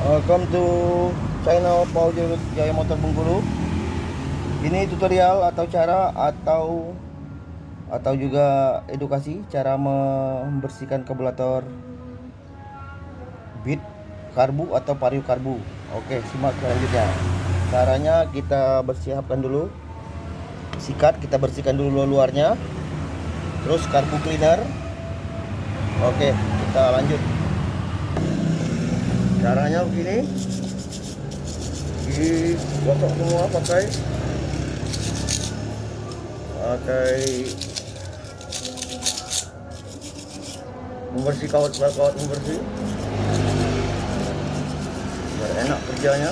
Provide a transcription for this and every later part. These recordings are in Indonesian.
Welcome to channel Paul Jaya Motor Bengkulu. Ini tutorial atau cara atau juga edukasi cara membersihkan karburator bead karbu atau vario karbu. Oke, simak selanjutnya. Caranya kita bersihkan dulu sikat, kita bersihkan dulu luarnya. Terus karbu cleaner. Oke, kita lanjut. Caranya begini, digosok semua pakai membersih kawat membersih biar enak kerjanya.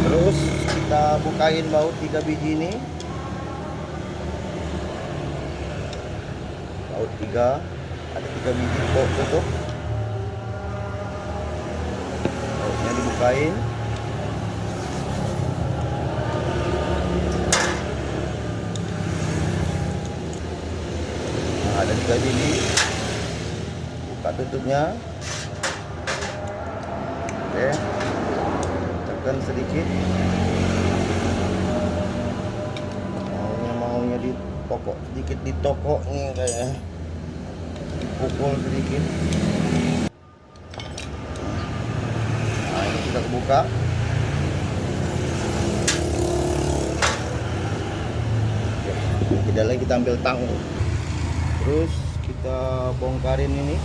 Terus kita bukain baut 3 biji ini, baut 3, ada 3 biji baut tutup, bautnya dibukain. Nah, ada 3 biji, buka tutupnya. Oke, tekan sedikit, maunya di pokok sedikit, di toko nih kayaknya dipukul sedikit. Nah, ini sudah kebuka. Tidak lagi, kita ambil tang, terus kita bongkarin ini,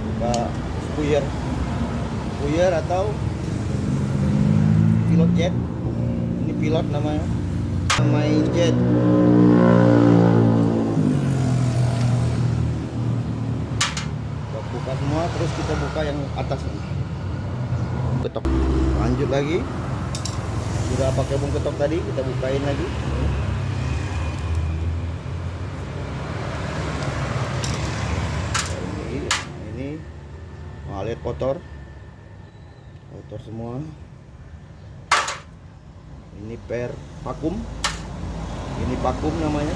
buka spuyer atau pilot jet. Ini pilot namanya, main jet. Kita buka semua, terus kita buka yang atas ini, ketok. Lanjut lagi, sudah pakai bung ketok tadi, kita bukain lagi. Ini lihat kotor semua. Ini vakum, ini vakum namanya.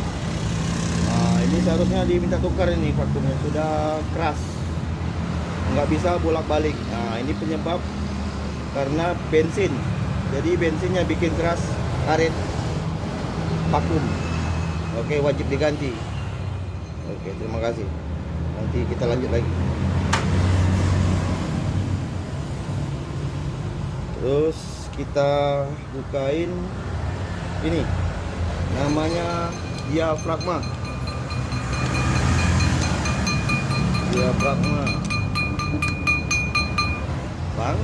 Nah, ini seharusnya diminta tukar, ini vakumnya sudah keras, nggak bisa bolak-balik. Nah, ini penyebab karena bensin, jadi bensinnya bikin keras karet vakum. Oke, wajib diganti. Oke, terima kasih. Nanti kita lanjut lagi. Terus kita bukain ini, namanya diafragma. Bang,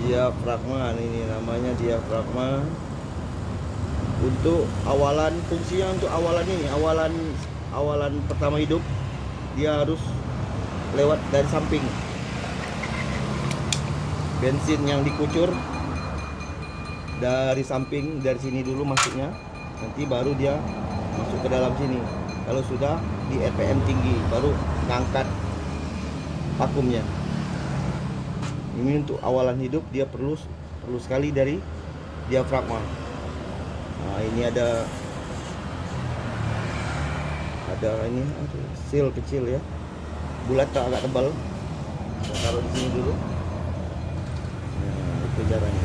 diafragma ini namanya diafragma. Untuk awalan, fungsinya untuk awalan ini, awalan pertama hidup, dia harus lewat dari samping. Bensin yang dikucur dari samping, dari sini dulu masuknya, nanti baru dia masuk ke dalam sini. Kalau sudah di RPM tinggi, baru ngangkat vakumnya. Ini untuk awalan hidup, dia perlu sekali dari diafragma. Nah, ini ada ini seal kecil ya, bulat tak agak tebal. Kita taruh di sini dulu. Caranya.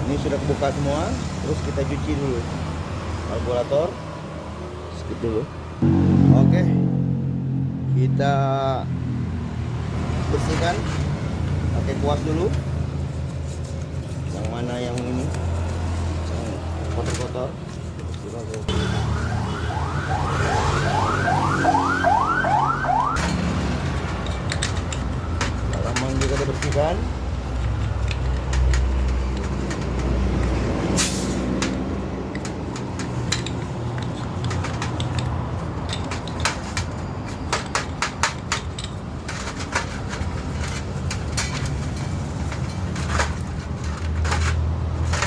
Ini sudah kebuka semua, terus kita cuci dulu karburator, skip dulu. Oke, kita bersihkan pakai kuas dulu. Yang mana yang ini yang kotor-kotor, halaman juga dibersihkan.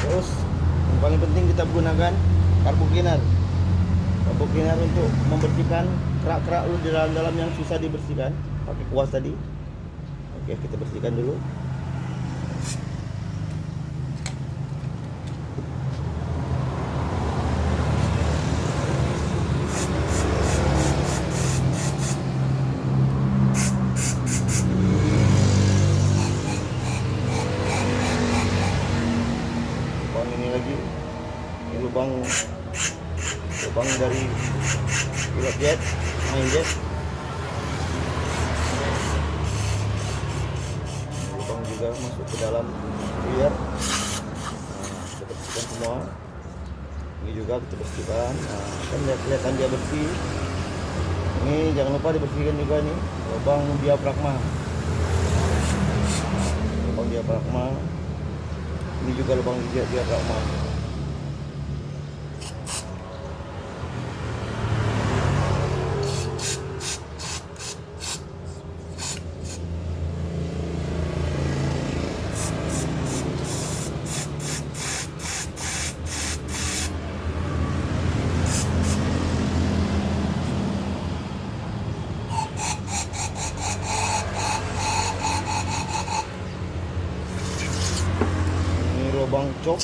Terus yang paling penting kita gunakan karbu cleaner untuk membersihkan kerak-kerak di dalam yang susah dibersihkan pakai kuas tadi. Oke, kita bersihkan dulu. lubang dari pilot jet, main jet. Lubang juga masuk ke dalam rear. Nah, kita bersihkan semua. Ini juga kita bersihkan. Nah, kan kelihatan dia bersih. Ini jangan lupa dibersihkan juga nih lubang diafragma. Lubang diafragma. Ini juga lubang diafragma. Lubang cok.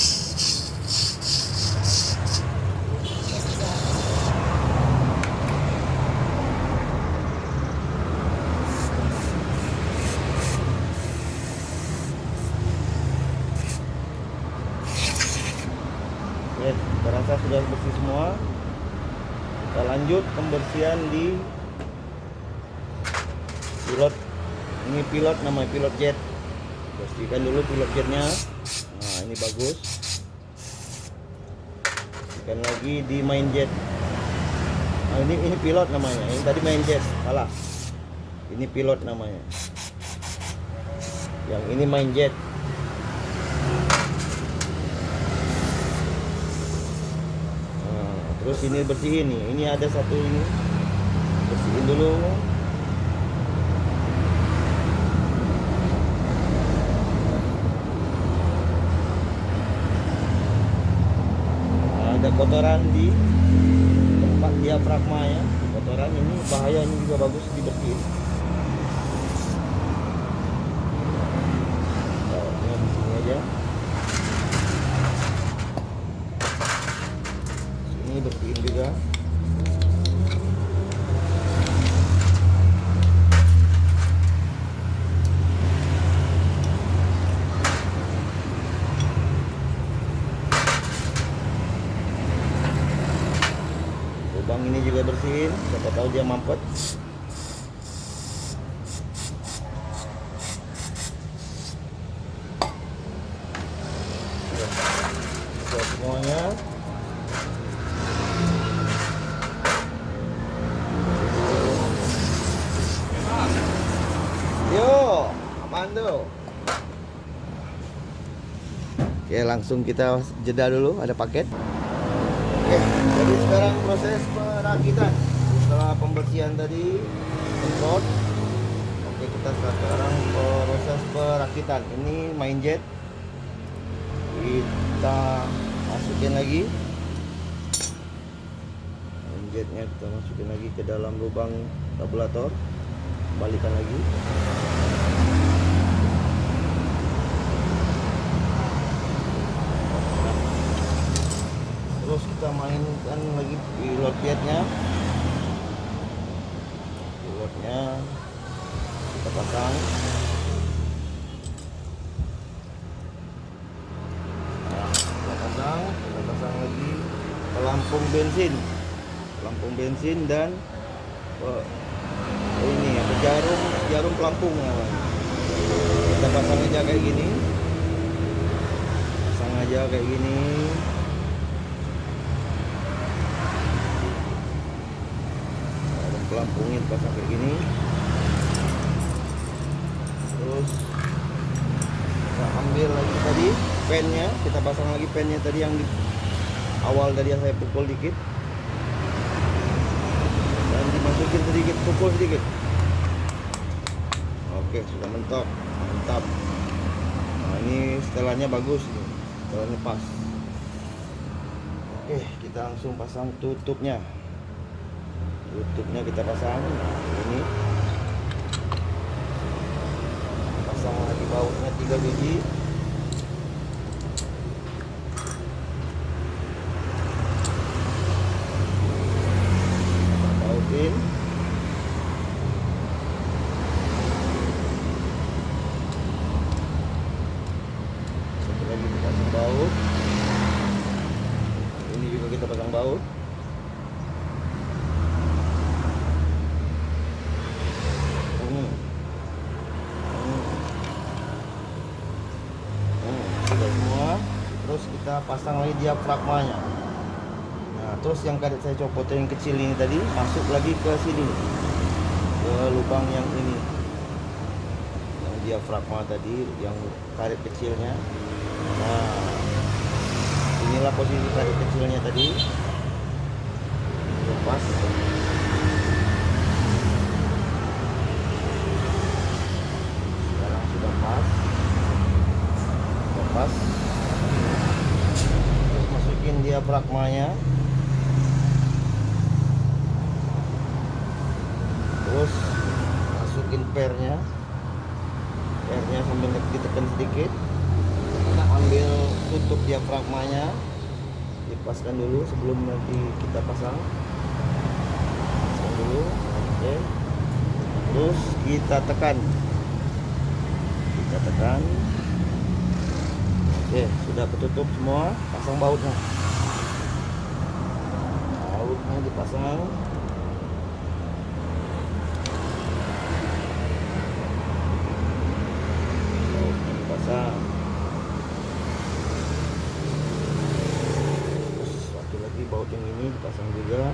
Oke, kita rasa sudah bersih semua. Kita lanjut pembersihan di pilot. Ini pilot, namanya pilot jet. Bersihkan dulu pilot jetnya. Nah, ini bagus. Bersihkan lagi di main jet. Nah, ini pilot namanya. Ini tadi main jet, salah. Ini pilot namanya. Yang ini main jet. Nah, terus ini bersihin nih. Ini ada satu ini. Bersihin dulu. Ada kotoran di tempat diafragma ya. Kotoran ini bahaya, ini juga bagus dibersihin. Taruhnya di sini aja. Sini bersihin juga. Lubang ini juga bersihin, siapa tahu dia mampet. Sudah semuanya. Yo, apaan tuh? Oke, langsung kita jeda dulu, ada paket. Oke, jadi sekarang proses perakitan setelah pembersihan tadi semprot. Oke, kita sekarang proses perakitan. Ini main jet, kita masukin lagi main jetnya, kita masukin lagi ke dalam lubang tabulator, balikan lagi. Terus kita mainkan lagi pilot jetnya. Pilotnya kita pasang. Nah, kita pasang lagi pelampung bensin. Pelampung bensin dan ini ada jarum pelampung namanya. Kita pasang aja kayak gini. Pasang aja kayak gini. Pelampungnya dipasang kayak gini. Terus kita ambil lagi tadi pennya, kita pasang lagi pennya tadi yang di awal tadi yang saya pukul dikit, dan dimasukin sedikit, pukul sedikit. Oke, sudah mentok, mantap. Nah, ini setelannya bagus, setelannya pas. Oke, kita langsung pasang tutupnya. Tutupnya kita pasang. Nah, ini pasang lagi bautnya 3 biji. Bautin. Satu lagi kita pasang baut. Ini juga kita pasang baut. kita pasang lagi diafragmanya. Nah, terus yang karet saya copot yang kecil ini tadi masuk lagi ke sini, ke lubang yang ini, yang diafragma tadi, yang karet kecilnya. Nah, inilah posisi karet kecilnya tadi. Lepas. Sekarang sudah pas. Lepas. Terus masukin diafragmanya. Terus masukin pernya sambil ditekan sedikit. Kita ambil tutup diafragmanya, dipaskan dulu sebelum nanti kita pasang dulu. Oke. Terus kita tekan. Oke, sudah ketutup semua. Pasang bautnya dipasang. Terus satu lagi baut yang ini dipasang juga.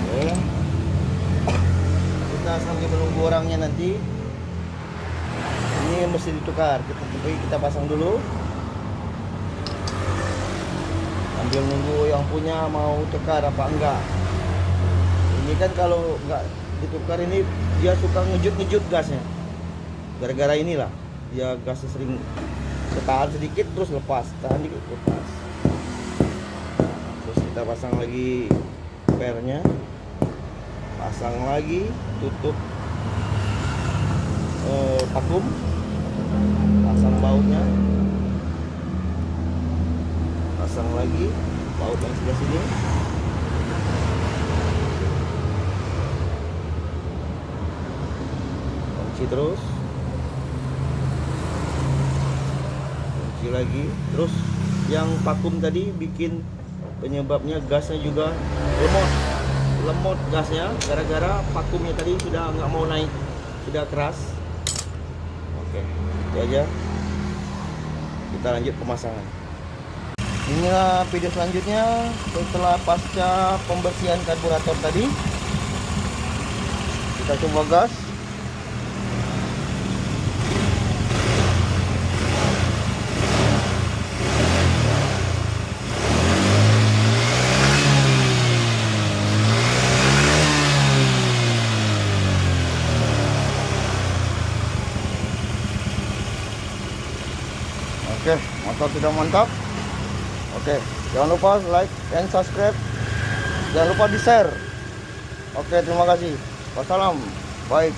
Oke. Kita sambil menunggu orangnya nanti. Ini mesti ditukar. Kita pasang dulu. Sambil nunggu yang punya mau tukar apa enggak. Ini kan kalau enggak ditukar ini dia suka ngejut gasnya. Gara-gara inilah dia gasnya sering tahan sedikit terus lepas, tahan dikit lepas. Terus kita pasang lagi pernya, pasang lagi tutup vakum, pasang bautnya. Pasang lagi baut yang sebelah sini. Kunci terus. Kunci lagi. Terus yang vakum tadi bikin penyebabnya gasnya juga lemot gasnya gara-gara vakumnya tadi sudah nggak mau naik, sudah keras. Oke, itu aja. Kita lanjut pemasangan. Inilah video selanjutnya setelah pasca pembersihan karburator tadi. Kita coba gas. Oke, motor sudah mantap. Oke, jangan lupa like and subscribe. Jangan lupa di share. Oke, terima kasih. Wassalam. Baik.